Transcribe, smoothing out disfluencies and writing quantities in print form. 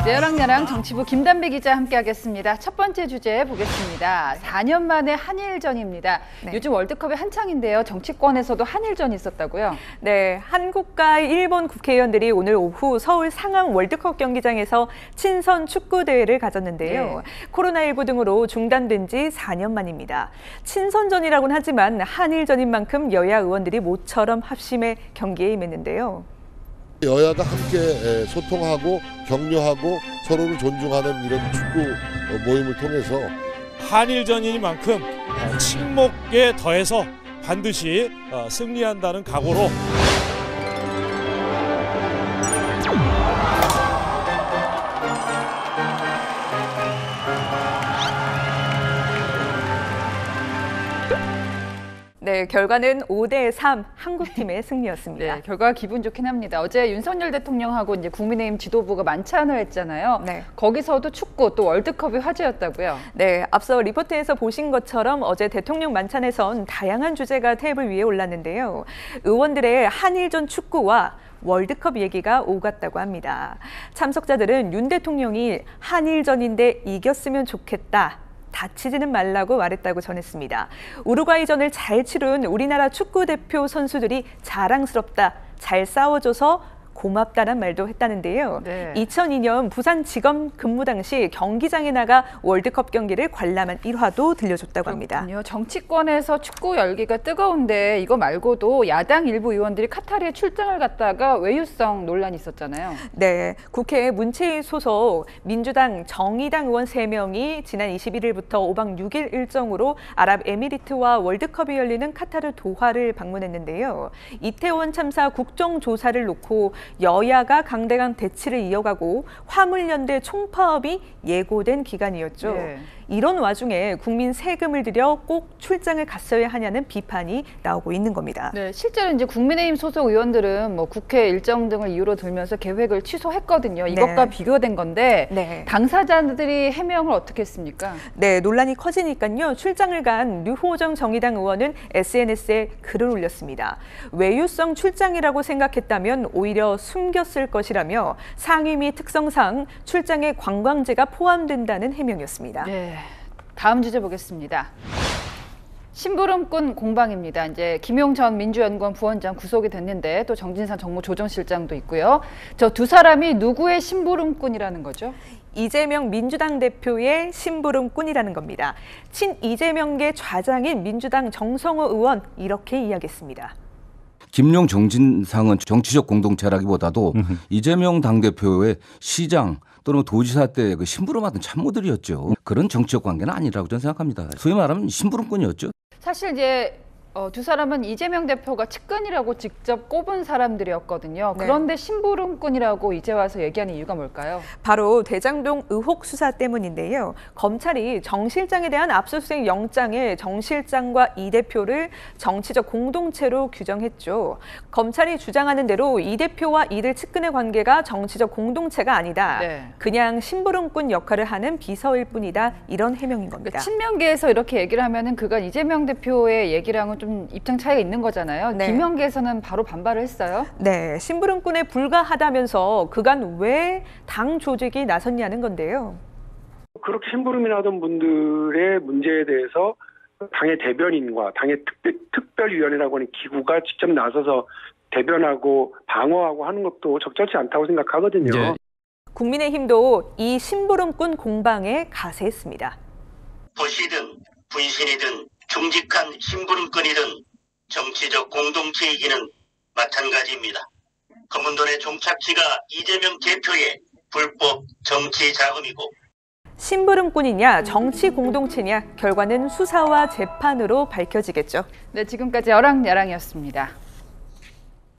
내야랑 정치부 김단비 기자 함께하겠습니다. 첫 번째 주제 보겠습니다. 4년 만에 한일전입니다. 네. 요즘 월드컵이 한창인데요. 정치권에서도 한일전이 있었다고요? 네, 한국과 일본 국회의원들이 오늘 오후 서울 상암 월드컵 경기장에서 친선 축구 대회를 가졌는데요. 네. 코로나19 등으로 중단된 지 4년 만입니다. 친선전이라고는 하지만 한일전인 만큼 여야 의원들이 모처럼 합심해 경기에 임했는데요. 여야가 함께 소통하고 격려하고 서로를 존중하는 이런 축구 모임을 통해서 한일전이니만큼 침묵에 더해서 반드시 승리한다는 각오로 네, 결과는 5대3 한국팀의 승리였습니다. 네, 결과가 기분 좋긴 합니다. 어제 윤석열 대통령하고 이제 국민의힘 지도부가 만찬을 했잖아요. 네. 거기서도 축구 또 월드컵이 화제였다고요. 네, 앞서 리포트에서 보신 것처럼 어제 대통령 만찬에선 다양한 주제가 테이블 위에 올랐는데요. 의원들의 한일전 축구와 월드컵 얘기가 오갔다고 합니다. 참석자들은 윤 대통령이 한일전인데 이겼으면 좋겠다. 다치지는 말라고 말했다고 전했습니다. 우루과이전을 잘 치룬 우리나라 축구대표 선수들이 자랑스럽다, 잘 싸워줘서 고맙다는 말도 했다는데요. 네. 2002년 부산지검 근무 당시 경기장에 나가 월드컵 경기를 관람한 일화도 들려줬다고 합니다. 그렇군요. 정치권에서 축구 열기가 뜨거운데 이거 말고도 야당 일부 의원들이 카타르에 출장을 갔다가 외유성 논란이 있었잖아요. 네, 국회 문체위 소속 민주당, 정의당 의원 3명이 지난 21일부터 5박 6일 일정으로 아랍에미리트와 월드컵이 열리는 카타르 도하를 방문했는데요. 이태원 참사 국정조사를 놓고 여야가 강대강 대치를 이어가고 화물연대 총파업이 예고된 기간이었죠. 네. 이런 와중에 국민 세금을 들여 꼭 출장을 갔어야 하냐는 비판이 나오고 있는 겁니다. 네, 실제로 이제 국민의힘 소속 의원들은 뭐 국회 일정 등을 이유로 들면서 계획을 취소했거든요. 이것과 비교된 건데 당사자들이 해명을 어떻게 했습니까? 네, 논란이 커지니까요. 출장을 간 류호정 정의당 의원은 SNS에 글을 올렸습니다. 외유성 출장이라고 생각했다면 오히려 숨겼을 것이라며 상임위 특성상 출장에 관광지가 포함된다는 해명이었습니다. 네. 다음 주제 보겠습니다. 심부름꾼 공방입니다. 이제 김용 전 민주연구원 부원장 구속이 됐는데 또 정진상 정무조정실장도 있고요. 저 두 사람이 누구의 심부름꾼이라는 거죠? 이재명 민주당 대표의 심부름꾼이라는 겁니다. 친 이재명계 좌장인 민주당 정성호 의원 이렇게 이야기했습니다. 김용 정진상은 정치적 공동체라기보다도 이재명 당대표의 시장 또는 도지사 때 그 심부름하던 참모들이었죠. 그런 정치적 관계는 아니라고 저는 생각합니다. 소위 말하면 심부름꾼이었죠. 사실 이제 두 사람은 이재명 대표가 측근이라고 직접 꼽은 사람들이었거든요. 네. 그런데 심부름꾼이라고 이제 와서 얘기하는 이유가 뭘까요? 바로 대장동 의혹 수사 때문인데요. 검찰이 정 실장에 대한 압수수색 영장에 정 실장과 이 대표를 정치적 공동체로 규정했죠. 검찰이 주장하는 대로 이 대표와 이들 측근의 관계가 정치적 공동체가 아니다. 네. 그냥 심부름꾼 역할을 하는 비서일 뿐이다. 이런 해명인 겁니다. 친명계에서 이렇게 얘기를 하면은 그간 이재명 대표의 얘기랑은 좀 입장 차이가 있는 거잖아요. 네. 김명계에서는 바로 반발을 했어요. 네, 심부름꾼에 불과하다면서 그간 왜 당 조직이 나섰냐는 건데요. 그렇게 심부름이나 하던 분들의 문제에 대해서 당의 대변인과 당의 특별위원회라고 하는 기구가 직접 나서서 대변하고 방어하고 하는 것도 적절치 않다고 생각하거든요. 네. 국민의힘도 이 심부름꾼 공방에 가세했습니다. 부시든 분신이든 중직한 심부름꾼이든 정치적 공동체이기는 마찬가지입니다. 검은 돈의 종착지가 이재명 대표의 불법 정치 자금이고 심부름꾼이냐 정치 공동체냐 결과는 수사와 재판으로 밝혀지겠죠. 네, 지금까지 여랑야랑이었습니다.